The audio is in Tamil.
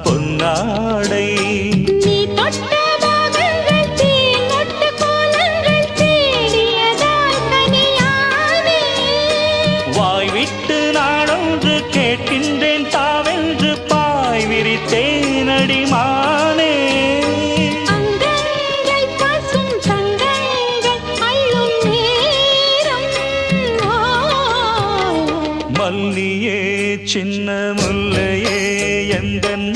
பொன்னாடை வாய் விட்டு நாடொன்று கேட்கின்றேன் தாவென்று பாய் விரித்தேனடி மானே மல்லியே சின்ன